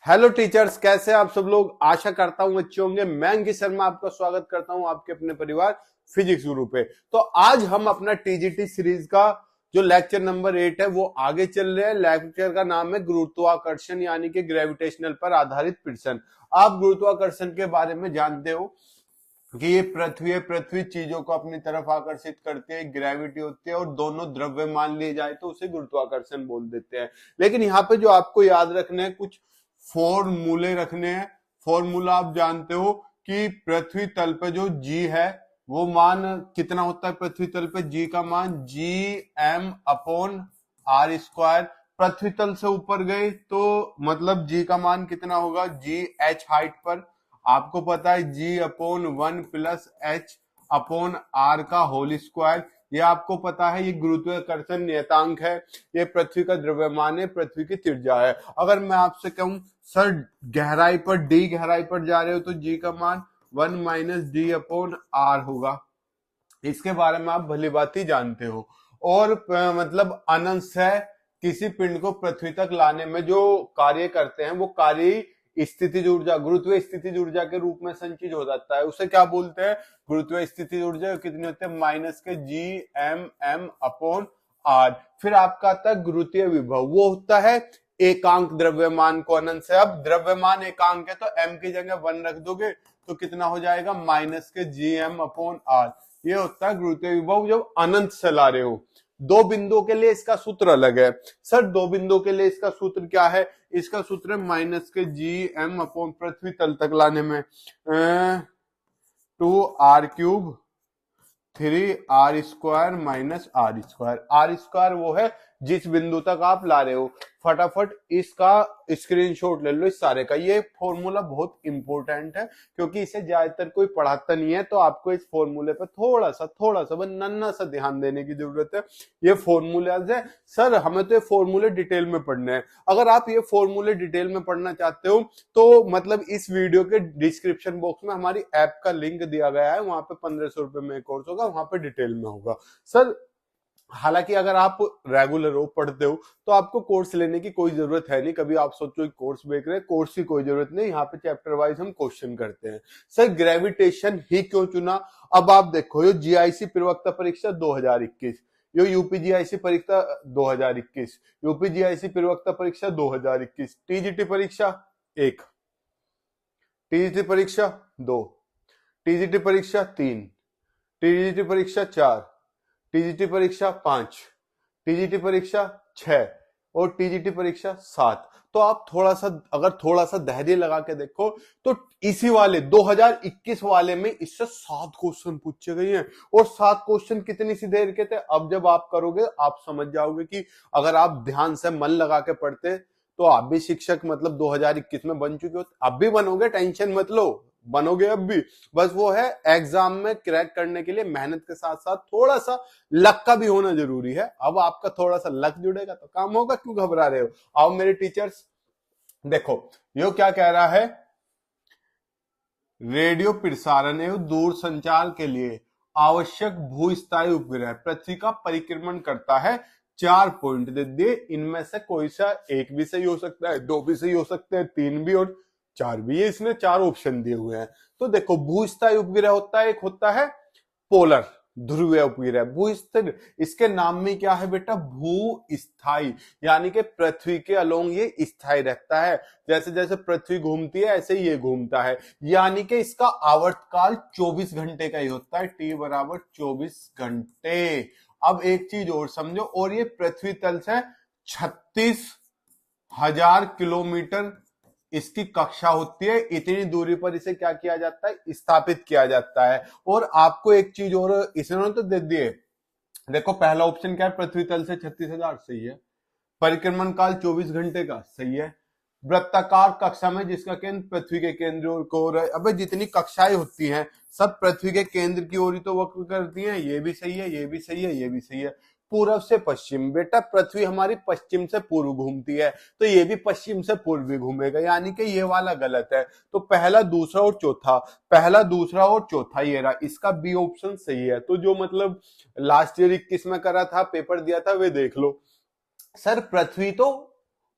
Hello teachers, कैसे आप सब लोग। आशा करता हूं अच्छे होंगे। मैं अंकित शर्मा आपका स्वागत करता हूं आपके अपने परिवार फिजिक्स गुरु पे। तो आज हम अपना टीजीटी सीरीज का जो लेक्चर नंबर 8 है वो आगे चल रहे हैं। लेक्चर का नाम है गुरुत्वाकर्षण यानी कि ग्रेविटेशनल पर आधारित प्रश्न। आप गुरुत्वाकर्षण के बारे में जानते हो कि ये पृथ्वी चीजों को अपनी तरफ आकर्षित करती है, ग्रेविटी होती है, और दोनों द्रव्य मान लिए जाए तो उसे गुरुत्वाकर्षण बोल देते हैं। लेकिन यहाँ पे जो आपको याद रखने हैं, कुछ फॉर्मूले रखने हैं। फॉर्मूला आप जानते हो कि पृथ्वी तल पे जो जी है वो मान कितना होता है। पृथ्वी तल पे जी का मान जी एम अपॉन आर स्क्वायर। पृथ्वी तल से ऊपर गए तो मतलब जी का मान कितना होगा, जी एच हाइट पर आपको पता है g upon 1 plus h upon R का होल स्क्वायर। ये आपको पता है, ये गुरुत्वाकर्षण नियतांक है, ये पृथ्वी का द्रव्यमान है, पृथ्वी की त्रिज्या है। अगर मैं आपसे कहूं सर गहराई पर, डी गहराई पर जा रहे हो तो जी का मान 1 माइनस डी अपॉन आर होगा। इसके बारे में आप भली भांति जानते हो। और मतलब अनंत से किसी पिंड को पृथ्वी तक लाने में जो कार्य करते हैं वो कार्य स्थितिज ऊर्जा, गुरुत्वीय स्थितिज ऊर्जा के रूप में संचित हो जाता है। उसे क्या बोलते हैं, गुरुत्वीय स्थितिज ऊर्जा। कितनी होती है, माइनस के G M M upon R. फिर आपका आता है गुरुत्वीय विभव, वो होता है एकांक द्रव्यमान को अनंत से। अब द्रव्यमान एकांक है तो एम की जगह 1 रख दोगे तो कितना हो जाएगा, माइनस के जी एम अपॉन आर। ये होता है गुरुत्वीय विभव जब अनंत से ला रहे हो। दो बिंदुओं के लिए इसका सूत्र अलग है। सर दो बिंदुओं के लिए इसका सूत्र क्या है, इसका सूत्र है माइनस के जी एम अपॉन पृथ्वी तल तक लाने में 2r³ 3r² माइनस r² वो है जिस बिंदु तक आप ला रहे हो। फटाफट इसका स्क्रीनशॉट ले लो इस सारे का। ये फॉर्मूला बहुत इंपॉर्टेंट है क्योंकि इसे ज्यादातर कोई पढ़ाता नहीं है, तो आपको इस फॉर्मूले पर थोड़ा सा बस नन्ना सा ध्यान देने की जरूरत है। ये फॉर्मूलाज है सर, हमें तो ये फॉर्मूले डिटेल में पढ़ने हैं। अगर आप ये फॉर्मूले डिटेल में पढ़ना चाहते हो तो मतलब इस वीडियो के डिस्क्रिप्शन बॉक्स में हमारी ऐप का लिंक दिया गया है, वहां पे 1500 रुपए में कोर्स होगा, वहां पे डिटेल में होगा सर। हालांकि अगर आप रेगुलर हो, पढ़ते हो, तो आपको कोर्स लेने की कोई जरूरत है नहीं। कभी आप सोचो कि कोर्स देख रहे हैं, कोर्स की कोई जरूरत नहीं। यहाँ पे चैप्टर वाइज हम क्वेश्चन करते हैं। सर ग्रेविटेशन ही क्यों चुना, अब आप देखो ये जीआईसी प्रवक्ता परीक्षा 2021, यो यूपीजीआईसी परीक्षा 2021, यूपीजीआईसी प्रवक्ता परीक्षा 2021, टीजीटी परीक्षा 1, टीजीटी परीक्षा 2, टीजीटी परीक्षा 3, टीजीटी परीक्षा 4, टीजीटी परीक्षा 5, टीजीटी परीक्षा 6 और टीजीटी परीक्षा 7। तो आप थोड़ा सा धैर्य लगा के देखो तो इसी वाले 2021 वाले में इससे 7 क्वेश्चन पूछे गए हैं। और 7 क्वेश्चन कितनी सी देर के थे, अब जब आप करोगे आप समझ जाओगे कि अगर आप ध्यान से मन लगा के पढ़ते तो आप भी शिक्षक मतलब 2021 में बन चुके हो, अब भी बनोगे, टेंशन मत लो, बनोगे अब भी। बस वो है एग्जाम में क्रैक करने के लिए मेहनत के साथ साथ थोड़ा सा लक का भी होना जरूरी है। अब आपका थोड़ा सा लक जुड़ेगा तो काम होगा, क्यों घबरा रहे हो। आओ मेरे टीचर्स, देखो यो क्या कह रहा है, रेडियो प्रसारण एवं दूर संचार के लिए आवश्यक भूस्थायी उपग्रह पृथ्वी का परिक्रमण करता है। 4 पॉइंट दे दिए, इनमें से कोई सा एक भी सही हो सकता है, 2 भी सही हो सकते हैं, 3 भी और 4 भी। ये इसने 4 ऑप्शन दिए हुए हैं। तो देखो भूस्थायी उपग्रह होता है, एक होता है पोलर ध्रुवीय उपग्रह, भूस्थिर। इसके नाम में क्या है बेटा, भू स्थायी, यानी कि पृथ्वी के अलोंग ये स्थायी रहता है। जैसे जैसे पृथ्वी घूमती है ऐसे ये घूमता है, यानी कि इसका आवर्तकाल 24 घंटे का ही होता है, टी बराबर 24 घंटे। अब एक चीज और समझो, और ये पृथ्वी तल से 36,000 किलोमीटर इसकी कक्षा होती है। इतनी दूरी पर इसे क्या किया जाता है, स्थापित किया जाता है। और आपको एक चीज और इसने तो दे दिए, देखो पहला ऑप्शन क्या है, पृथ्वी तल से 36,000 सही है, परिक्रमण काल 24 घंटे का सही है, वृत्ताकार कक्षा में जिसका केंद्र पृथ्वी के केंद्र को ओर है। अबे जितनी कक्षाएं होती हैं सब पृथ्वी के केंद्र की ओर ही तो वक्र करती हैं। ये भी सही है, ये भी सही है, ये भी सही है। पूर्व से पश्चिम, बेटा पृथ्वी हमारी पश्चिम से पूर्व घूमती है तो ये भी पश्चिम से पूर्व भी घूमेगा, यानी कि ये वाला गलत है। तो पहला दूसरा और चौथा, पहला दूसरा और चौथा ये रहा, इसका बी ऑप्शन सही है। तो जो मतलब लास्ट ईयर 21 में करा था, पेपर दिया था, वे देख लो। सर पृथ्वी तो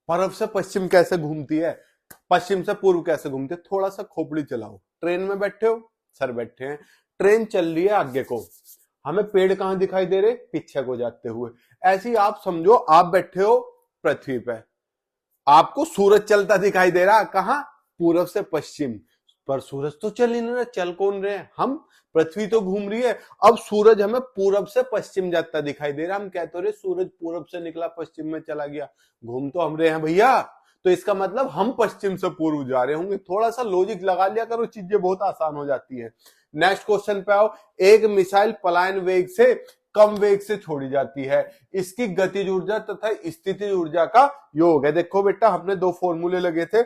पूर्व से पश्चिम कैसे घूमती है, पश्चिम से पूर्व कैसे घूमते? थोड़ा सा खोपड़ी चलाओ। ट्रेन में बैठे हो, सर बैठे हैं, ट्रेन चल रही है आगे को, हमें पेड़ कहां दिखाई दे रहे? पीछे को जाते हुए। ऐसे ही आप समझो, आप बैठे हो पृथ्वी पे, आपको सूरज चलता दिखाई दे रहा, कहां? पूर्व से पश्चिम। पर सूरज तो चल ही नहीं रहा, चल कौन रहे हैं हम? पृथ्वी तो घूम रही है। अब सूरज हमें पूरब से पश्चिम जाता दिखाई दे रहा, हम कहते रहे सूरज पूरब से निकला पश्चिम में चला गया, घूम तो हम रहे हैं भैया। तो इसका मतलब हम पश्चिम से पूर्व जा रहे होंगे। थोड़ा सा लॉजिक लगा लिया करो, चीजें बहुत आसान हो जाती है। नेक्स्ट क्वेश्चन पे आओ। एक मिसाइल पलायन वेग से कम वेग से छोड़ी जाती है, इसकी गतिज ऊर्जा तथा स्थितिज ऊर्जा का योग है। देखो बेटा, हमने दो फॉर्मूले लगे थे,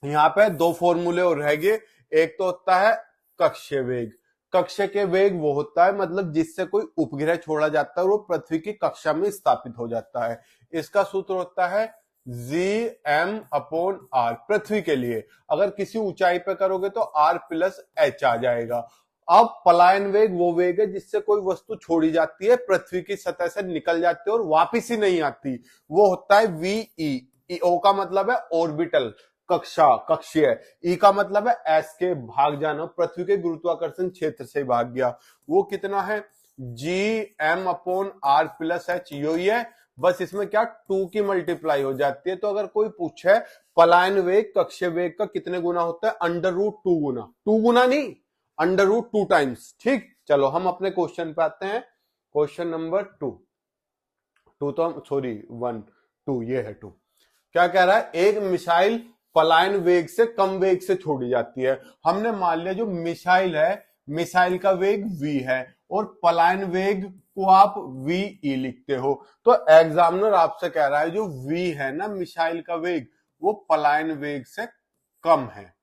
यहाँ पे दो फॉर्मूले और रह गए। एक तो होता है कक्षीय वेग। कक्षीय के वेग वो होता है मतलब जिससे कोई उपग्रह छोड़ा जाता है और वो पृथ्वी की कक्षा में स्थापित हो जाता है। इसका सूत्र होता है Gm/r पृथ्वी के लिए। अगर किसी ऊंचाई पे करोगे तो r+h आ जाएगा। अब पलायन वेग वो वेग है जिससे कोई वस्तु छोड़ी जाती है, पृथ्वी की सतह से निकल जाती है और वापिस ही नहीं आती, वो होता है ve। ओ का मतलब है ऑर्बिटल, कक्षा, कक्षीय। ई का मतलब है एस के, भाग जाना, पृथ्वी के गुरुत्वाकर्षण क्षेत्र से भाग गया। वो कितना है? Gm/r+h। यो ही है, बस इसमें क्या 2 की मल्टीप्लाई हो जाती है। तो अगर कोई पूछे पलायन वेग कक्षीय वेग का कितने गुना होता है? √2 गुना। 2 गुना नहीं, √2 टाइम्स। ठीक, चलो हम अपने क्वेश्चन पे आते हैं। क्वेश्चन नंबर 2 तो सॉरी 1 2 ये है 2। क्या कह रहा है? एक मिसाइल पलायन वेग से कम वेग से छोड़ी जाती है। हमने मान लिया जो मिसाइल है, मिसाइल का वेग v है और पलायन वेग को आप ve लिखते हो। तो एग्जामिनर आपसे कह रहा है जो v है ना मिसाइल का वेग, वो पलायन वेग से कम है।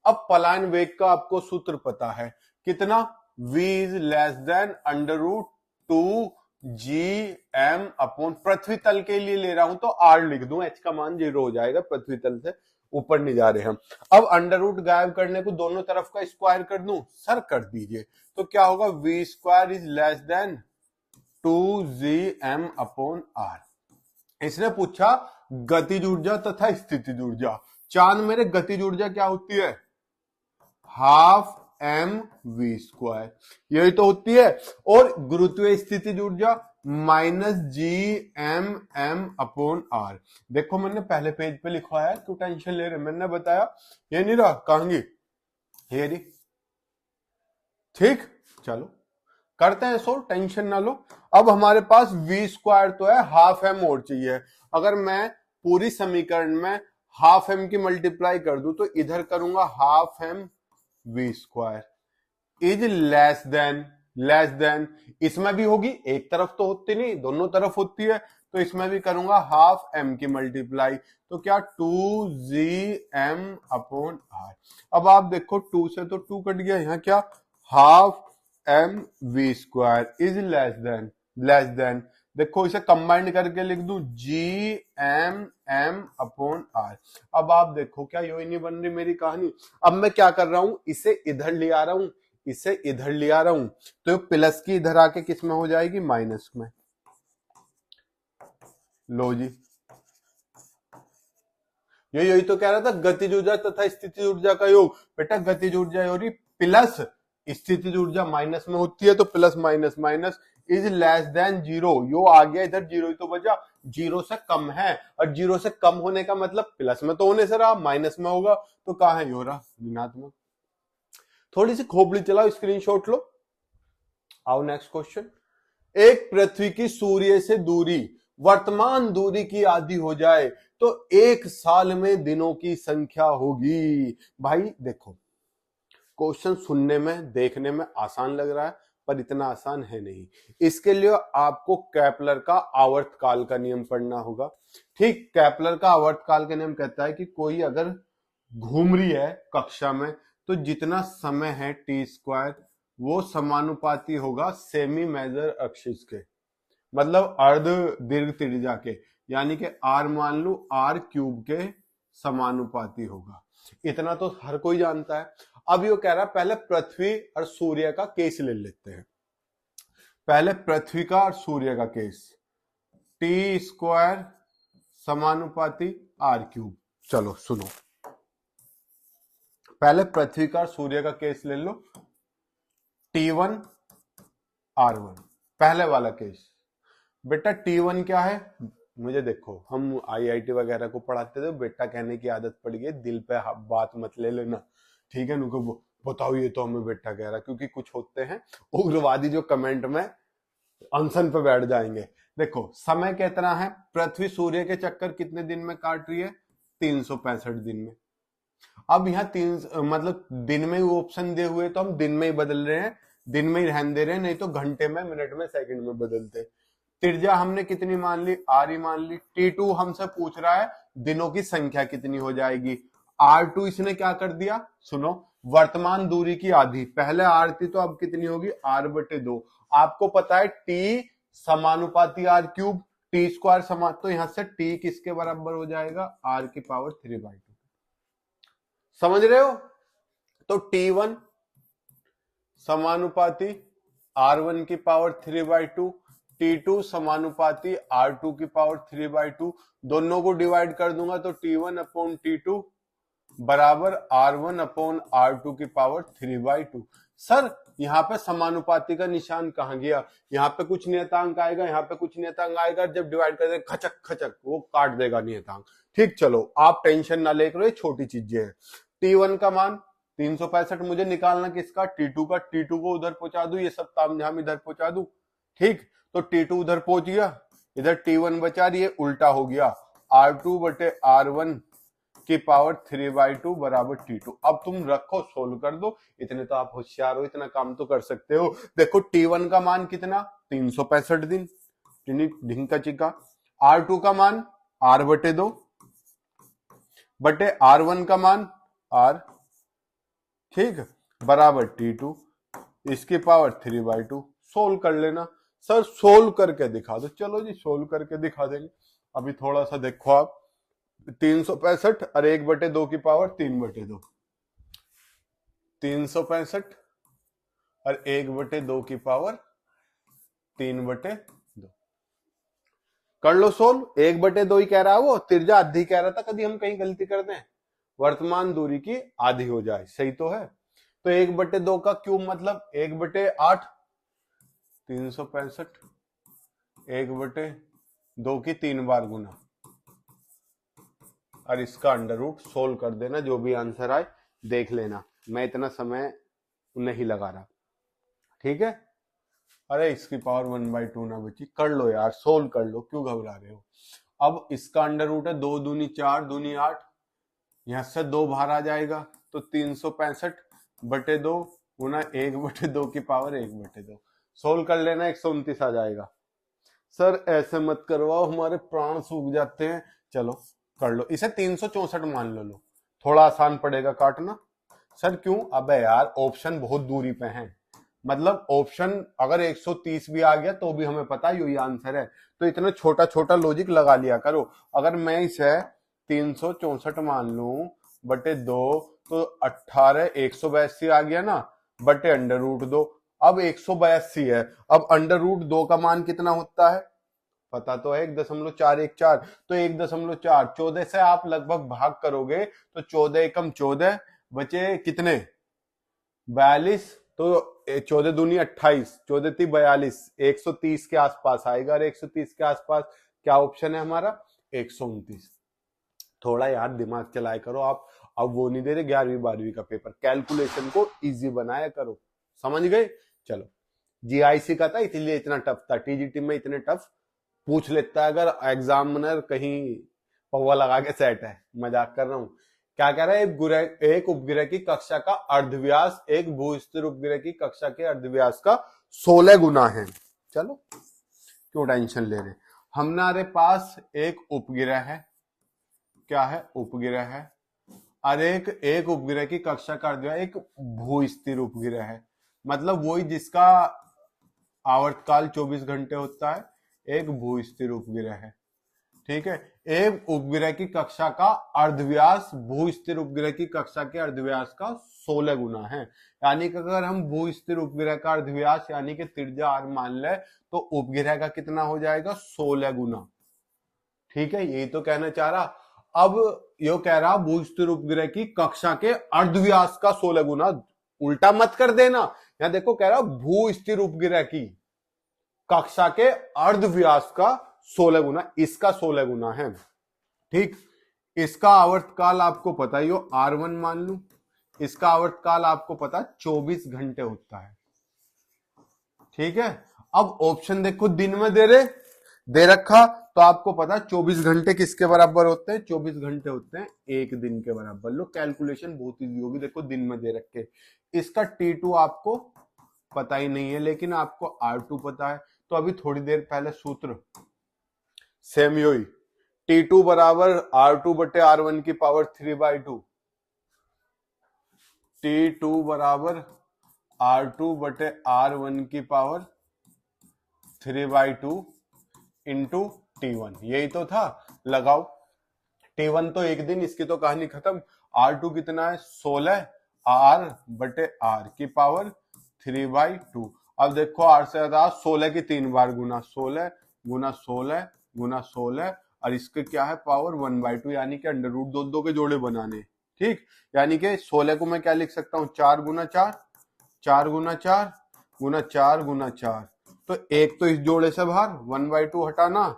अब पलायन वेग का आपको सूत्र पता है कितना? v √2 Gm/, पृथ्वी तल के लिए ले रहा हूं तो r लिख दूं, h का मान 0 हो जाएगा, पृथ्वी तल से ऊपर नहीं जा रहे हम। अब √, गायब करने को दोनों तरफ का स्क्वायर कर दूं, सर कर दीजिए, तो क्या होगा? v² 2 Gm/r। इसने पूछा गतिज ऊर्जा तथा स्थितिज ऊर्जा। चांद मेरे गतिज ऊर्जा क्या होती है? ½ mv², यही तो होती है। और गुरुत्वीय स्थितिज ऊर्जा -Gm/r। देखो मैंने पहले पेज पे लिखवाया है, क्यों टेंशन ले रहे? मैंने बताया ये नहीं रहा, कहांगी ये रही। ठीक, चलो करते हैं सो, टेंशन ना लो। अब हमारे पास v² तो है, ½ m और चाहिए। अगर मैं पूरी समीकरण में ½ m की मल्टीप्लाई कर दूं तो इधर करूंगा ½ m v² is less than, इसमें भी होगी, एक तरफ तो होती नहीं, दोनों तरफ होती है, तो इसमें भी करूंगा ½ m की मल्टीप्लाई, तो क्या 2 Gm/r। अब आप देखो 2 से तो 2 कट गया, यहाँ क्या? ½ m v² is less than, देखो इसे कंबाइंड करके लिख दूं Gm/r। अब आप देखो क्या यो ही नहीं बन रही मेरी कहानी। अब मैं क्या कर रहा हूं, इसे इधर ले आ रहा हूं, इसे इधर ले आ रहा हूं, तो प्लस की इधर आके किस में हो जाएगी? माइनस में। लो जी, यही तो कह रहा था, गतिज ऊर्जा तथा स्थितिज ऊर्जा का योग। बेटा गतिज ऊर्जा हो रही प्लस, स्थितिज ऊर्जा माइनस में होती है, तो plus minus minus is less than 0। यो आ गया इधर, 0 ही तो बचा, 0 से कम है, और 0 से कम होने का मतलब प्लस में तो होने से रहा, माइनस में होगा, तो कहां है? यो रहा ऋणात्मक। थोड़ी सी खोपड़ी चलाओ, स्क्रीनशॉट लो। आओ नेक्स्ट क्वेश्चन। एक पृथ्वी की सूर्य से दूरी वर्तमान दूरी की आधी हो जाए तो 1 साल में दिनों की संख्या होगी। भाई देखो, क्वेश्चन सुनने में देखने में आसान लग रहा है, पर इतना आसान है नहीं। इसके लिए आपको केपलर का आवर्तकाल का नियम पढ़ना होगा। ठीक, केपलर का आवर्तकाल का नियम कहता है कि कोई अगर घूम रही है कक्षा में, तो जितना समय है t² वो समानुपाती होगा सेमी मेजर एक्सिस के, मतलब अर्ध दीर्घ त्रिज्या के, यानी कि r मान लो r³ के समानुपाती होगा। इतना तो हर कोई जानता है। अब ये कह रहा है पहले पृथ्वी और सूर्य का केस ले लेते हैं। पहले पृथ्वी का और सूर्य का केस, t² समानुपाती r³। चलो सुनो, पहले पृथ्वी का सूर्य का केस ले लो, T1 R1, पहले वाला केस। बेटा T1 क्या है, मुझे देखो हम IIT वगैरह को पढ़ाते थे, बेटा कहने की आदत पड़ गई, दिल पे बात मत ले लेना, ठीक है। उनको बताओ ये तो हमें बेटा कह रहा, क्योंकि कुछ होते हैं उग्रवादी जो कमेंट में अनशन पे बैठ जाएंगे। देखो समय कितना है, पृथ्वी सूर्य के चक्कर कितने दिन में काट रही है, 365 दिन में। अब यहाँ मतलब दिन में ही ऑप्शन दिए हुए तो हम दिन में ही बदल रहे हैं, दिन में ही रहने दे रहे हैं, नहीं तो घंटे में, मिनट में, सेकंड में बदलते। त्रिज्या हमने कितनी मान ली, R ही मान ली। T2 हमसे पूछ रहा है दिनों की संख्या कितनी हो जाएगी, R2 इसने क्या कर दिया, सुनो, वर्तमान दूरी की आधी, पहले R थी तो अब कितनी होगी, R/2। आपको पता है T समानुपाती R3, T स्क्वायर समान, तो यहां से T किसके बराबर हो जाएगा, R⁵ समझ रहे हो। तो T1 समानुपाती R⁵, T2 समानुपाती R⁵, दोनों को डिवाइड कर दूंगा तो T1/T2 बराबर R1/R⁵। सर यहाँ पे समानुपाती का निशान कहां गया, यहाँ पे कुछ नियतांक आएगा, यहाँ पे कुछ नियतांक आएगा, जब डिवाइड कर दे खचक खचक वो काट देगा नियतांक। ठीक, चलो आप टेंशन ना लेकर, ये छोटी चीजें हैं। T1 का मान 365 मुझे निकालना किसका, T2 का, T2 को उधर पहुंचा दू, ये सब तामझाम इधर पहुंचा दू, ठीक। तो T2 उधर पहुंच गया, इधर T1 बचा, ये उल्टा हो गया, R2/R1 की पावर 3/2 बराबर T2। अब तुम रखो, सोल्व कर दो, इतने तो आप होशियार हो, इतना काम तो कर सकते हो। देखो T1 का मान कितना, 365 दिन, ढिंग का चिका। R2 का मान R/2 बटे R1 का मान R, ठीक, बराबर T2, इसकी पावर 3/2। सोल्व कर लेना। सर सोल्व करके दिखा दो, चलो जी सोल्व करके दिखा देंगे। अभी थोड़ा सा देखो आप, 365 और 1/2 की पावर 3/2, 365 और 1/2 की पावर 3/2, कर लो सोल्व। 1/2 ही कह रहा है वो, त्रिज्या आधी कह रहा था, कभी हम कहीं गलती कर दें, वर्तमान दूरी की आधी हो जाए, सही तो है। तो 1/2 का क्यूब मतलब 1/8, 365, 1/2 की 3 बार गुना, और इसका अंडर रूट, सोल्व कर देना, जो भी आंसर आए देख लेना, मैं इतना समय नहीं लगा रहा, ठीक है। अरे इसकी पावर 1/2 ना बची, कर लो यार, सोल्व कर लो, क्यों घबरा रहे हो। अब इसका अंडर रूट है 2 दूनी 4, दूनी 8, यहां से 2 बाहर आ जाएगा, तो 365/2 गुना 1/2 की पावर 1/2, सोल्व कर लेना, 129 आ जाएगा। सर ऐसे मत करवाओ, हमारे प्राण सूख जाते हैं। चलो कर लो, इसे 364 मान लो, थोड़ा आसान पड़ेगा काटना। सर क्यों, अबे यार ऑप्शन बहुत दूरी पे हैं, मतलब ऑप्शन अगर 130 भी आ गया तो भी हमें पता है यही आंसर है, तो इतना छोटा छोटा लॉजिक लगा लिया करो। अगर मैं इसे 364 मान लूं बटे 2, तो 18 182 आ गया ना, बटे अंडर रूट 2। अब 182 है, अब अंडर रूट 2 का मान कितना होता है, पता तो है, 1.414, तो 1.4, 14 से आप लगभग भाग करोगे तो 14 एकम 14 बचे कितने, 42, तो 14 दूनी 28, 14 × 42, 130 के आसपास आएगा, और 130 के आसपास क्या ऑप्शन है हमारा, 129। थोड़ा यार दिमाग चलाया करो आप, अब वो नहीं दे रहे 11वीं 12वीं का पेपर, कैलकुलेशन को इजी बनाया करो, समझ गए। चलो जीआईसी का था इसलिए इतना टफ था, टीजीटी में इतने टफ पूछ लेता है अगर एग्जामिनर कहीं पौवा लगा के सेट है, मजाक कर रहा हूं। क्या कह रहा है, एक उपग्रह की कक्षा का अर्धव्यास एक भूस्थिर उपग्रह की कक्षा के अर्धव्यास का 16 गुना है। चलो क्यों टेंशन ले रहे, हमारे पास एक उपग्रह है, क्या है, उपग्रह है, और एक उपग्रह की कक्षा का अर्धव्यास एक भूस्थिर उपग्रह है, मतलब वही जिसका आवर्तकाल 24 घंटे होता है, एक भूस्थिर उपग्रह है, ठीक है। एक उपग्रह की कक्षा का अर्धव्यास भूस्थिर उपग्रह की कक्षा के अर्धव्यास का 16 गुना है, यानी कि अगर हम भूस्थिर उपग्रह का अर्धव्यास यानी कि त्रिज्या r मान ले तो उपग्रह का कितना हो जाएगा, 16 गुना, ठीक है, यही तो कहना चाह रहा। अब यो कह रहा भू स्थिर उपग्रह की कक्षा के अर्धव्यास का 16 गुना, उल्टा मत कर देना, यहां देखो कह रहा भू स्थिर उपग्रह की कक्षा के अर्धव्यास का 16 गुना, इसका 16 गुना है। ठीक, इसका आवर्तकाल आपको पता ही हो, R1 मान लू, इसका आवर्तकाल आपको पता 24 घंटे होता है। ठीक है, अब ऑप्शन देखो दिन में दे रखा, तो आपको पता 24 घंटे किसके बराबर होते हैं, 24 घंटे होते हैं एक दिन के बराबर। लो कैलकुलेशन बहुत इजी होगी, देखो दिन में दे रखे, इसका T2 आपको पता ही नहीं है, लेकिन आपको R2 पता है, तो अभी थोड़ी देर पहले सूत्र सेम यही, T2 बराबर R2 बटे R1 की पावर 3/2, T2 बराबर R2 बटे R1 की पावर 3/2 इंटू T1, यही तो था, लगाओ। T1 तो एक दिन, इसकी तो कहानी खत्म। R2 कितना है 16, R बटे R की पावर 3/2। अब देखो R से ज्यादा 16 की 3 बार गुना, 16 गुना 16 गुना 16, और इसके क्या है पावर 1/2, यानी कि अंडर रूट 2 के जोड़े बनाने। ठीक, यानी कि 16 को मैं क्या लिख सकता हूं, 4 गुना 4, 4 गुना 4 गुना 4 गुना 4, तो एक तो इस जोड़े से बाहर 1/2 हटाना,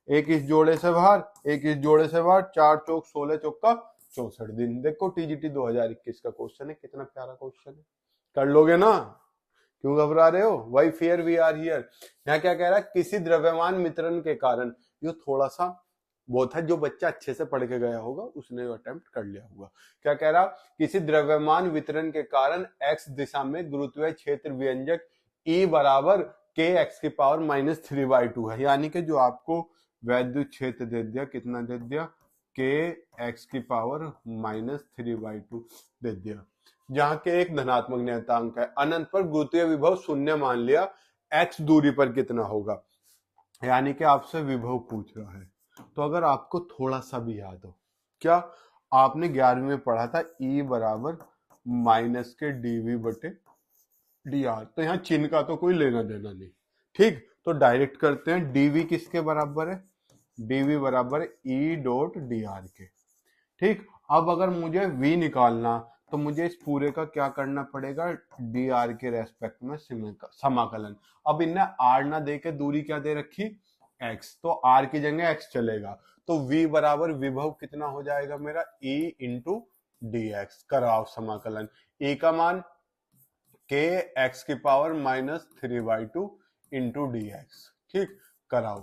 एक इस जोड़े से बाहर, एक इस जोड़े से बाहर, 4 चौक 16 चौका 64 दिन। देखो टीजीटी 2021 का क्वेश्चन है, कितना प्यारा क्वेश्चन है, कर लोगे ना, क्यों घबरा रहे हो, why fear we are here. यहाँ क्या कह रहा है, किसी द्रव्यमान वितरण के कारण, ये थोड़ा सा वो था, जो बच्चा अच्छे से पढ़ के गया होगा उसने अटेम्प्ट कर लिया होगा। क्या कह रहा, किसी द्रव्यमान वितरण के कारण x दिशा में गुरुत्वीय क्षेत्र व्यंजक E बराबर के एक्स की पावर -3/2 है, यानी कि जो आपको वैद्युत क्षेत्र दे दिया, कितना दे दिया, के एक्स की पावर -3/2 दे दिया, जहां के एक धनात्मक नियतांक है, अनंत पर गुरुत्वीय विभव 0 मान लिया, x दूरी पर कितना होगा, यानी कि आपसे विभव पूछ रहा है। तो अगर आपको थोड़ा सा भी याद हो, क्या आपने 11वीं में पढ़ा था, E बराबर माइनस के dv बटे dr, तो यहाँ चिन्ह का तो कोई लेना देना नहीं। ठीक, तो डायरेक्ट करते हैं, dv किसके बराबर है, dv बराबर E डॉट dr के। ठीक, अब अगर मुझे v निकालना, तो मुझे इस पूरे का क्या करना पड़ेगा, dr के रेस्पेक्ट में समाकलन। अब इनने r ना दे के दूरी क्या दे रखी, x, तो r की जगह x चलेगा, तो v बराबर विभव कितना हो जाएगा मेरा, e इंटू dx, कराओ समाकलन, e का मान के एक्स की पावर -3/2 इंटू dx। ठीक, कराओ,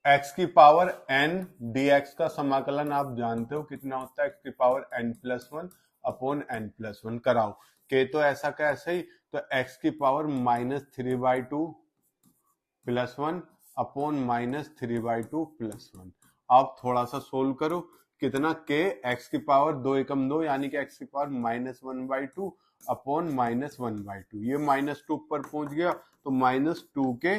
x की पावर n dx का समाकलन आप जानते हो कितना होता है, x की पावर n+1 अपॉन n+1, कराओ, k तो ऐसा का ऐसा ही, तो x की पावर -3/2 +1 अपॉन -3/2 +1। आप थोड़ा सा सोल्व करो, कितना, k x की पावर 2 एकम 2, यानी कि x की पावर -1/2 अपॉन -1/2, ये -2 पर पहुंच गया, तो -2 के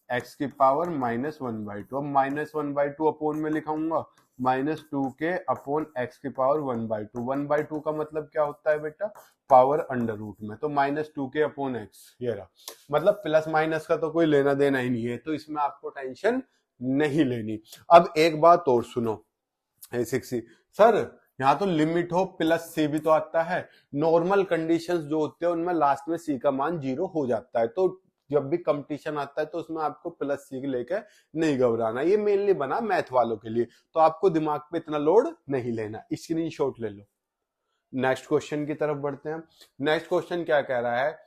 x की पावर -1/2, अब -1/2 अपॉन में लिखाऊंगा, -2 के अपॉन x की पावर 1/2, 1/2 का मतलब क्या होता है बेटा, पावर अंडर रूट में, तो -2 के अपॉन x, ये रहा, मतलब प्लस माइनस का तो कोई लेना देना ही नहीं है, तो इसमें आपको टेंशन नहीं लेनी। अब एक बात और सुनो, सर यहाँ तो लिमिट हो प्लस सी भी तो आता है, नॉर्मल कंडीशंस जो होते हैं उनमें लास्ट में सी का मान 0 हो जाता है, तो जब भी कंपटीशन आता है तो उसमें आपको प्लस सी लेकर नहीं घबराना, ये मेनली बना मैथ वालों के लिए, तो आपको दिमाग पे इतना लोड नहीं लेना, स्क्रीनशॉट ले लो। नेक्स्ट क्वेश्चन की तरफ बढ़ते हैं। नेक्स्ट क्वेश्चन क्या कह रहा है,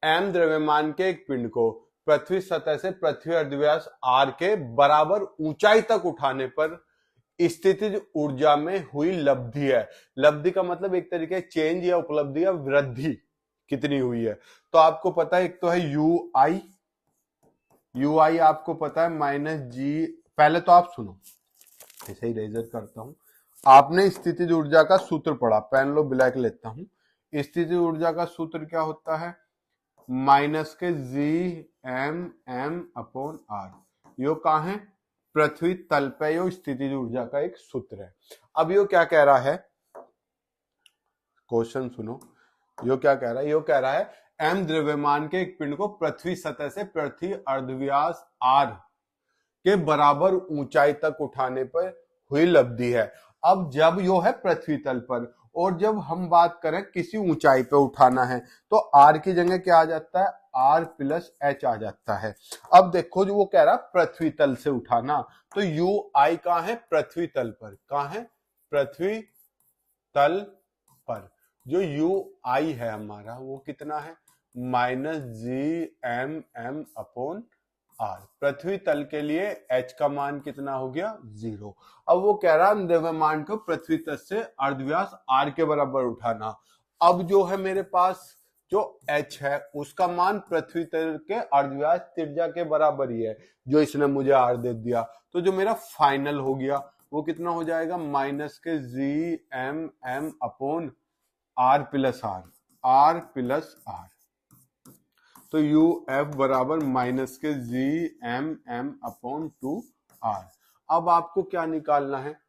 m द्रव्यमान के एक पिंड को पृथ्वी सतह से पृथ्वी अर्धव्यास r के बराबर ऊंचाई तक उठाने पर स्थितिज ऊर्जा में हुई लब्धि है, लब्धि का मतलब एक तरीके चेंज या उपलब्धि या वृद्धि कितनी हुई है, तो आपको पता है, एक तो है ui आपको पता है -g, पहले तो आप सुनो, ऐसे ही रेजर करता हूं, आपने स्थितिज ऊर्जा का सूत्र पढ़ा, पेन लो ब्लैक लेता हूं, स्थितिज ऊर्जा का सूत्र क्या होता है, माइनस के Gm अपॉन r, यो कहां है, पृथ्वी तल पे, यो स्थितिज ऊर्जा का एक सूत्र है। अब यो क्या कह रहा है, क्वेश्चन सुनो, यो क्या कह रहा है, यो कह रहा है m द्रव्यमान के एक पिंड को पृथ्वी सतह से पृथ्वी अर्धव्यास r के बराबर ऊंचाई तक उठाने पर हुई लब्धि है। अब जब यो है पृथ्वी तल पर और जब हम बात करें किसी ऊंचाई पे उठाना है तो आर की जगह क्या आ जाता है, आर प्लस एच आ जाता है। अब देखो जो वो कह रहा पृथ्वी तल से उठाना, तो यू आई कहाँ है, पृथ्वी तल पर। कहाँ है, पृथ्वी तल पर। जो यू आई है हमारा वो कितना है, -GMM अपॉन आर। पृथ्वी तल के लिए h का मान कितना हो गया, 0। अब वो कह रहा है द्रव्यमान को पृथ्वी तल से अर्धव्यास r के बराबर उठाना। अब जो है मेरे पास जो h है उसका मान पृथ्वी तल के अर्धव्यास त्रिज्या के बराबर ही है जो इसने मुझे r दे दिया। तो जो मेरा फाइनल हो गया वो कितना हो जाएगा, -GMM upon r plus r। तो यू एफ बराबर -GMM अपॉन 2r। अब आपको क्या निकालना है,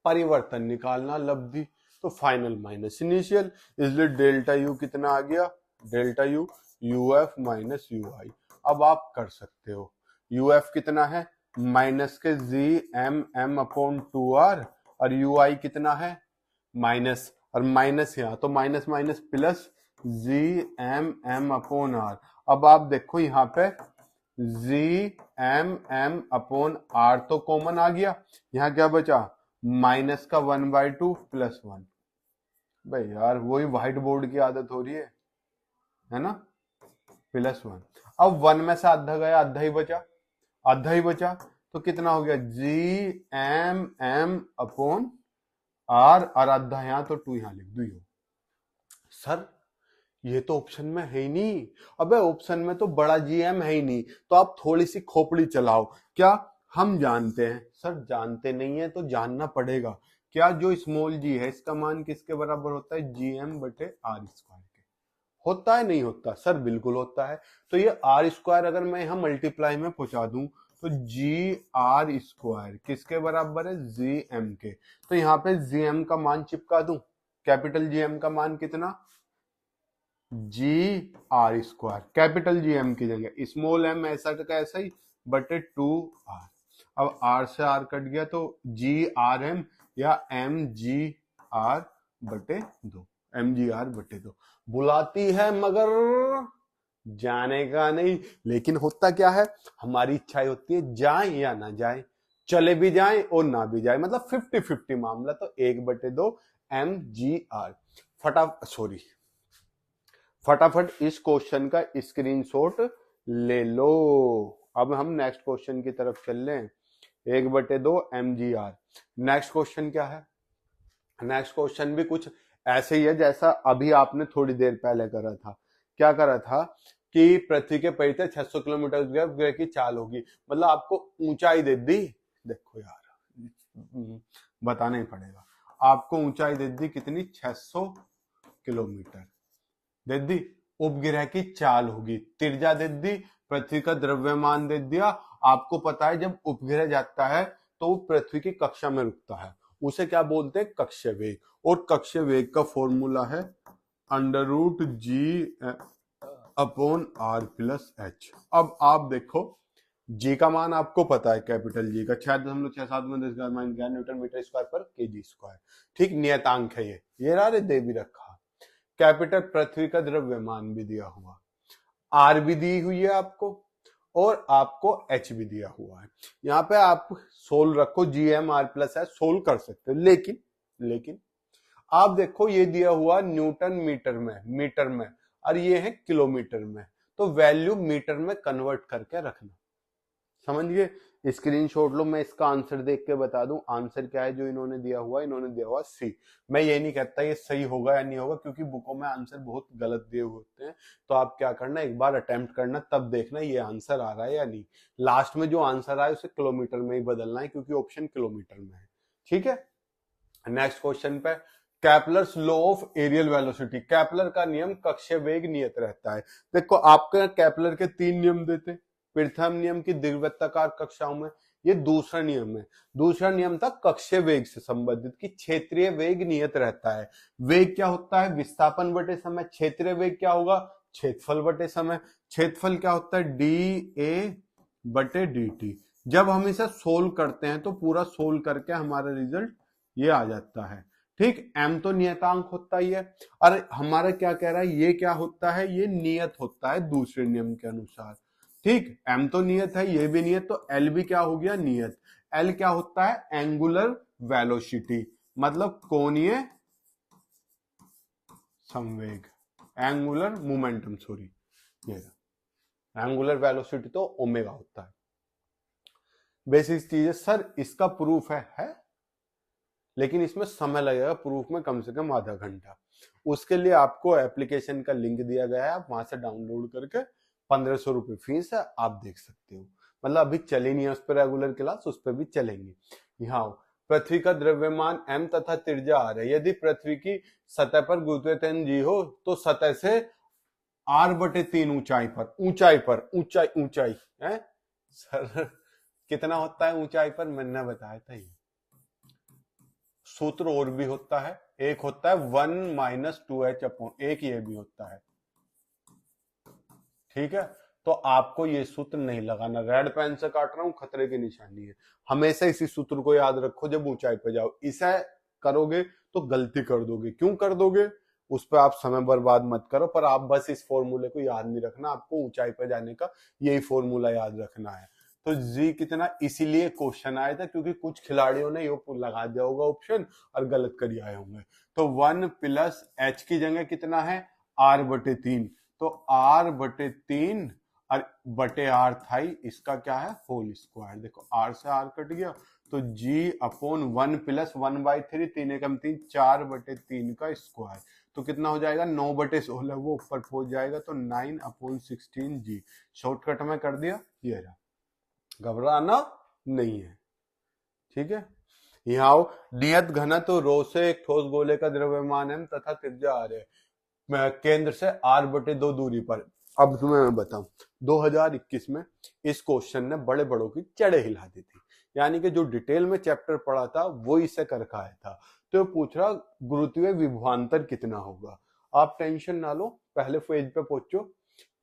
परिवर्तन निकालना, लब्धि। तो फाइनल माइनस इनिशियल, इसलिए डेल्टा यू कितना आ गया, delta U U F minus U I. अब आप कर सकते हो, यू एफ कितना है -GMM अपॉन 2r और यू आई कितना है माइनस, और माइनस यहाँ तो minus minus plus GMM upon R. अब आप देखो यहाँ पे GMM अपॉन आर तो कॉमन आ गया, यहाँ क्या बचा माइनस का 1/2 प्लस 1। भाई यार वही व्हाइट बोर्ड की आदत हो रही है ना, प्लस 1। अब 1 में से आधा गया, आधा ही बचा तो कितना हो गया GMM अपॉन आर और आधा यहाँ तो 2 यहाँ लिख दू। सर ये तो ऑप्शन में है ही नहीं, अबे ऑप्शन में तो बड़ा GM है ही नहीं, तो आप थोड़ी सी खोपड़ी चलाओ। क्या हम जानते हैं, सर जानते नहीं है तो जानना पड़ेगा। क्या जो स्मॉल g है इसका मान किसके बराबर होता है, GM बटे r स्क्वायर के। होता है नहीं होता, सर बिल्कुल होता है। तो ये r स्क्वायर अगर मैं यहाँ मल्टीप्लाई में पहुंचा दूं तो GR स्क्वायर किसके बराबर है, GM के। तो यहाँ पे GM का मान चिपका दूं, कैपिटल GM का मान कितना, GR स्क्वायर, कैपिटल GM की जगह स्मॉल m ऐसा का ऐसा ही बटे 2r। अब r से r कट गया तो GRM या MGR बटे 2, MGR बटे 2। बुलाती है मगर जाने का नहीं। लेकिन होता क्या है, हमारी इच्छा होती है जाए या ना जाए, चले भी जाए और ना भी जाए, मतलब 50-50 मामला। तो 1/2 MGR। फटाफट इस क्वेश्चन का स्क्रीनशॉट ले लो। अब हम नेक्स्ट क्वेश्चन की तरफ चल लें। 1/2 MGR। नेक्स्ट क्वेश्चन क्या है, नेक्स्ट क्वेश्चन भी कुछ ऐसे ही है जैसा अभी आपने थोड़ी देर पहले करा था। क्या करा था कि पृथ्वी के परिधि 600 किलोमीटर ग्रह की चाल होगी, मतलब आपको ऊंचाई दे दी। देखो यार बताना ही पड़ेगा, आपको ऊंचाई दे दी कितनी, 600 किलोमीटर दे दी। उपग्रह की चाल होगी, त्रिज्या दे दी, पृथ्वी का द्रव्यमान दे दिया। आपको पता है जब उपग्रह जाता है तो वो पृथ्वी की कक्षा में रुकता है, उसे क्या बोलते हैं, कक्षीय वेग। और कक्षीय वेग का फॉर्मूला है √G upon R plus H। अब आप देखो G का मान आपको पता है, कैपिटल G का 6.67 न्यूटन मीटर स्क्वायर पर kg स्क्वायर। ठीक, नियतांक है ये रारे दे भी रखा। कैपिटल पृथ्वी का द्रव्यमान भी दिया हुआ, R भी दी हुई है आपको और आपको H भी दिया हुआ है। यहाँ पे आप सोल रखो, GMR प्लस है, सोल कर सकते हो। लेकिन आप देखो ये दिया हुआ न्यूटन मीटर में और ये है किलोमीटर में, तो वैल्यू मीटर में कन्वर्ट करके रखना। समझ गए, स्क्रीनशॉट लो। मैं इसका आंसर देख के बता दूं, आंसर क्या है जो इन्होंने दिया हुआ सी। मैं ये नहीं कहता ये सही होगा या नहीं होगा, क्योंकि बुकों में आंसर बहुत गलत दिए होते हैं। तो आप क्या करना, एक बार अटेम्प्ट करना, तब देखना ये आंसर आ रहा है या नहीं। लास्ट में जो आंसर आए उसे किलोमीटर में ही बदलना है, क्योंकि ऑप्शन किलोमीटर में है। ठीक है, नेक्स्ट क्वेश्चन पे, Kepler's law of areal velocity. कैपलर का नियम कक्षीय वेग नियत रहता है। देखो आपके कैपलर के 3 नियम देते, प्रथम नियम की दीर्घवृत्ताकार कक्षाओं में, ये दूसरा नियम है। दूसरा नियम था कक्षीय वेग से संबंधित कि क्षेत्रीय वेग नियत रहता है। वेग क्या होता है, विस्थापन बटे समय। क्षेत्रीय वेग क्या होगा, क्षेत्रफल बटे समय। क्षेत्रफल क्या होता है, dA बटे dt। जब हम इसे सोल्व करते हैं तो पूरा सोल्व करके हमारा रिजल्ट ये आ जाता है। ठीक, m तो नियतांक होता ही है। और हमारा क्या कह रहा है, ये क्या होता है, ये नियत होता है दूसरे नियम के अनुसार। ठीक, m तो नियत है, ये भी नियत, तो l भी क्या हो गया, नियत। l क्या होता है, एंगुलर वेलोसिटी, मतलब कोणीय संवेग, एंगुलर मोमेंटम, सॉरी, ये एंगुलर वेलोसिटी तो ओमेगा होता है। बेसिक चीज है सर, इसका प्रूफ है लेकिन इसमें समय लगेगा प्रूफ में, कम से कम आधा घंटा। उसके लिए आपको एप्लीकेशन का लिंक दिया गया है, आप वहां से डाउनलोड करके 1500 रुपये फीस है, आप देख सकते हो। मतलब अभी चली नहीं है उस पर रेगुलर क्लास, उस पर भी चलेंगी। यहाँ पृथ्वी का द्रव्यमान m तथा त्रिज्या r है। यदि पृथ्वी की सतह पर गुरुत्वाकर्षण g हो तो सतह से r/3 ऊंचाई है सर, कितना होता है ऊंचाई पर, मैंने बताया था ये सूत्र और भी होता है, एक होता है 1 - 2h/, एक ये भी होता है। ठीक है, तो आपको ये सूत्र नहीं लगाना, रेड पेन से काट रहा हूं, खतरे की निशानी है। हमेशा इसी सूत्र को याद रखो जब ऊंचाई पे जाओ, इसे करोगे तो गलती कर दोगे। क्यों कर दोगे, उस पर आप समय बर्बाद मत करो, पर आप बस इस फॉर्मूले को याद नहीं रखना, आपको ऊंचाई पे जाने का यही फॉर्मूला याद रखना है। तो जी कितना, इसीलिए क्वेश्चन आया था क्योंकि कुछ खिलाड़ियों ने ये लगा दिया होगा ऑप्शन और गलत कर आए होंगे। तो 1 + h की जगह कितना है, r/3, तो r/3 और बटे r था ही, इसका क्या है, होल स्क्वायर। देखो r से r कट गया, तो g/1 + 1/3, 3 एकम 3, 4/3 का स्क्वायर, तो कितना हो जाएगा, 9/16, वो ऊपर पहुंच जाएगा, तो 9/16 g। शॉर्टकट में कर दिया, ये रहा, घबराना नहीं है। ठीक है, यहाँ आओ, नियत घनत्व रो से एक ठोस गोले का द्रव्यमान m तथा त्रिज्या r है, केंद्र से r/2 दूरी पर। अब तुम्हें मैं बताऊं, 2021 में इस क्वेश्चन ने बड़े बड़ों की जड़ें हिला दी थी, यानी कि जो डिटेल में चैप्टर पढ़ा था वो इसे करके आया था। तो पूछ रहा गुरुत्वीय विभवांतर कितना होगा। आप टेंशन ना लो, पहले पेज पे पहुंचो,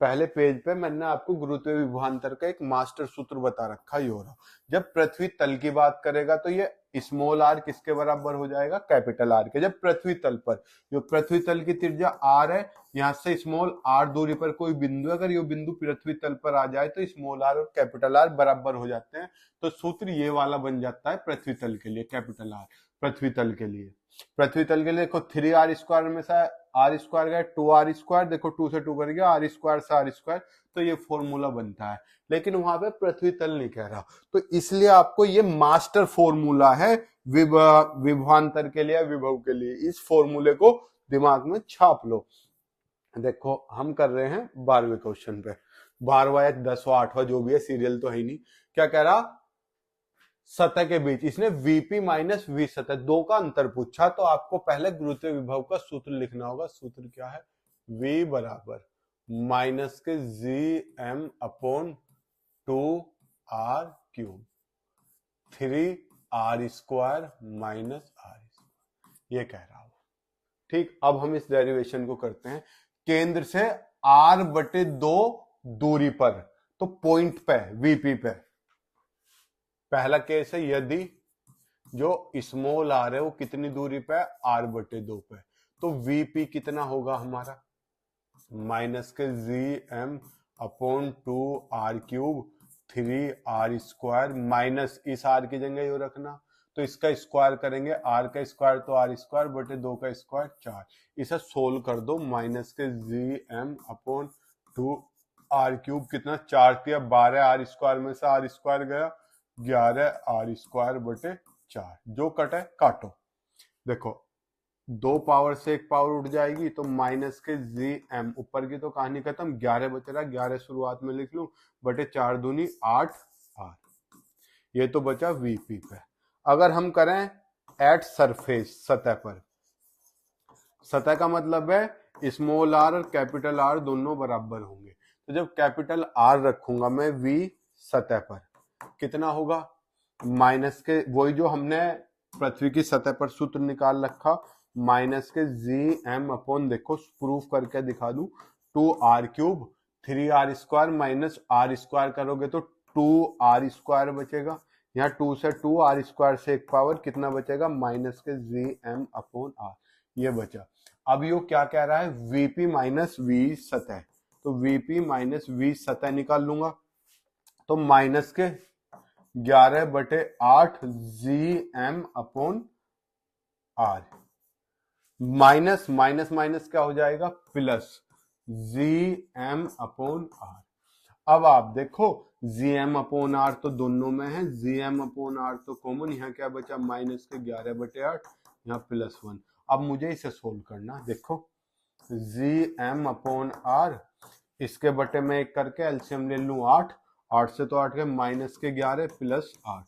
पहले पेज पे मैंने आपको गुरुत्वीय विभवांतर का एक मास्टर सूत्र बता रखा ही हो रहा। जब पृथ्वी तल की बात करेगा तो ये स्मॉल r किसके बराबर हो जाएगा, कैपिटल R के। जब पृथ्वी तल पर, जो पृथ्वी तल की त्रिज्या r है, यहाँ से स्मॉल r दूरी पर कोई बिंदु, अगर ये बिंदु पृथ्वी तल पर आ जाए तो स्मॉल r और कैपिटल R बराबर हो जाते हैं। तो सूत्र ये वाला बन जाता है पृथ्वी तल के लिए, कैपिटल R पृथ्वी तल के लिए। पृथ्वी तल के लिए देखो 3r² में से r² गया, 2r², देखो 2 से 2 कर गया, r² से r², तो ये फॉर्मूला बनता है। लेकिन वहां पे पृथ्वी तल नहीं कह रहा, तो इसलिए आपको ये मास्टर फॉर्मूला है विभवांतर के लिए, विभव के लिए। इस फॉर्मूले को दिमाग में छाप लो। देखो हम कर रहे हैं 12वें क्वेश्चन पे, 12वां या 10वां 8वां जो भी है, सीरियल तो है ही नहीं। क्या कह रहा, सतह के बीच, इसने VP - V सतह, दो का अंतर पूछा, तो आपको पहले गुरुत्वीय विभव का सूत्र लिखना होगा। सूत्र क्या है, V बराबर -gm/2r³, 3r² - r², ये कह रहा हूं। ठीक, अब हम इस डेरिवेशन को करते हैं। केंद्र से r/2 दूरी पर, तो पॉइंट पे, VP पे, पहला केस है यदि जो स्मॉल r है वो कितनी दूरी पे है, r/2 पे, तो VP कितना होगा हमारा, -gm/2r³, 3r² माइनस इस r की जगह ये रखना, तो इसका स्क्वायर करेंगे, r का स्क्वायर तो r²/2 का स्क्वायर 4, इसे सोल्व कर दो, -gm/2r³ कितना, 4 × 12, r² में से r² गया, 11r²/4, जो कटे काटो। देखो 2 पावर से 1 पावर उठ जाएगी, तो -gm, ऊपर की तो कहानी खत्म, 11 बच रहा, 11 शुरुआत में लिख लूं, बटे 4 दूनी 8 r, ये तो बचा VP पे। अगर हम करें एट सरफेस, सतह पर, सतह का मतलब है स्मॉल r और कैपिटल R दोनों बराबर होंगे, तो जब कैपिटल R रखूंगा मैं V सतह पर, कितना होगा, माइनस के, वही जो हमने पृथ्वी की सतह पर सूत्र निकाल रखा, -gm/, देखो प्रूफ करके दिखा दूं, 2r³, 3r² - r² करोगे तो 2r² बचेगा, यहाँ 2 से 2, आर स्क्वायर से 1 पावर कितना बचेगा, माइनस के जी एम अपॉन आर, ये बचा। अब यो क्या कह रहा है, वीपी माइनस वी सतह, तो वीपी माइनस वी सतह निकाल लूंगा, तो माइनस के 11/8 G M upon R, minus minus minus क्या हो जाएगा, plus G M upon R. अब आप देखो जी एम अपॉन आर तो दोनों में है, जी एम अपॉन आर तो कॉमन, यहाँ क्या बचा, माइनस के 11/8, यहाँ +1। अब मुझे इसे सोल्व करना, देखो जी एम अपॉन आर, इसके बटे में 1 करके एलसीएम ले लूं 8, 8 से तो 8 के माइनस के 11 प्लस 8,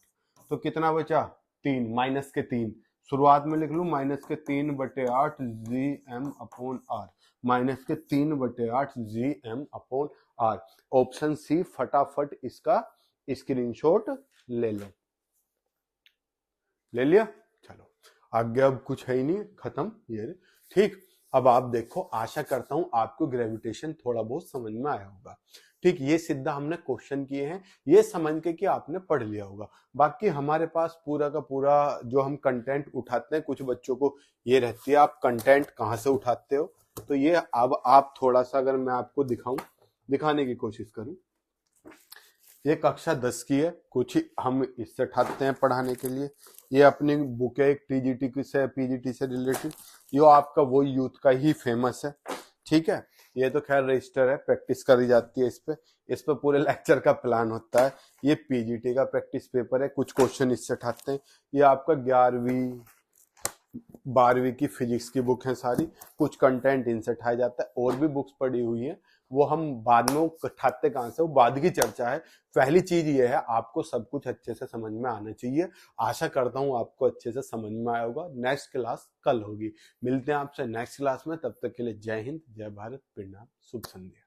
तो कितना बचा, 3, माइनस के 3, शुरुआत में लिख लूं माइनस के 3/8 G M upon R, minus के 3/8 G M upon R. Option C, फटाफट इसका स्क्रीनशॉट ले लो। ले लिया, चलो आगे अब कुछ है ही नहीं, खत्म ये, ठीक। अब आप देखो, आशा करता हूं आपको ग्रेविटेशन थोड़ा बहुत समझ में आया होगा, ठीक। ये सीधा हमने क्वेश्चन किए हैं, ये समझ के कि आपने पढ़ लिया होगा। बाकी हमारे पास पूरा का पूरा जो हम कंटेंट उठाते हैं, कुछ बच्चों को ये रहती है आप कंटेंट कहाँ से उठाते हो, तो ये अब आप थोड़ा सा अगर मैं आपको दिखाऊं, दिखाने की कोशिश करूं, ये कक्षा 10 की है, कुछ हम इससे उठाते हैं पढ़ाने के लिए। ये अपनी बुक है एक टीजीटी से, पीजीटी से रिलेटेड, ये आपका वो यूथ का ही फेमस है, ठीक है। ये तो खैर रजिस्टर है, प्रैक्टिस करी जाती है इस पे पूरे लेक्चर का प्लान होता है। ये पीजीटी का प्रैक्टिस पेपर है, कुछ क्वेश्चन इससे उठाते हैं। ये आपका 11वीं 12वीं की फिजिक्स की बुक है सारी, कुछ कंटेंट इनसे उठाया जाता है, और भी बुक्स पड़ी हुई हैं, वो हम बाद में उठाते कहाँ से, वो बाद की चर्चा है। पहली चीज ये है, आपको सब कुछ अच्छे से समझ में आना चाहिए। आशा करता हूँ आपको अच्छे से समझ में आया होगा। नेक्स्ट क्लास कल होगी, मिलते हैं आपसे नेक्स्ट क्लास में, तब तक के लिए जय हिंद, जय भारत, प्रणाम, शुभ संध्या।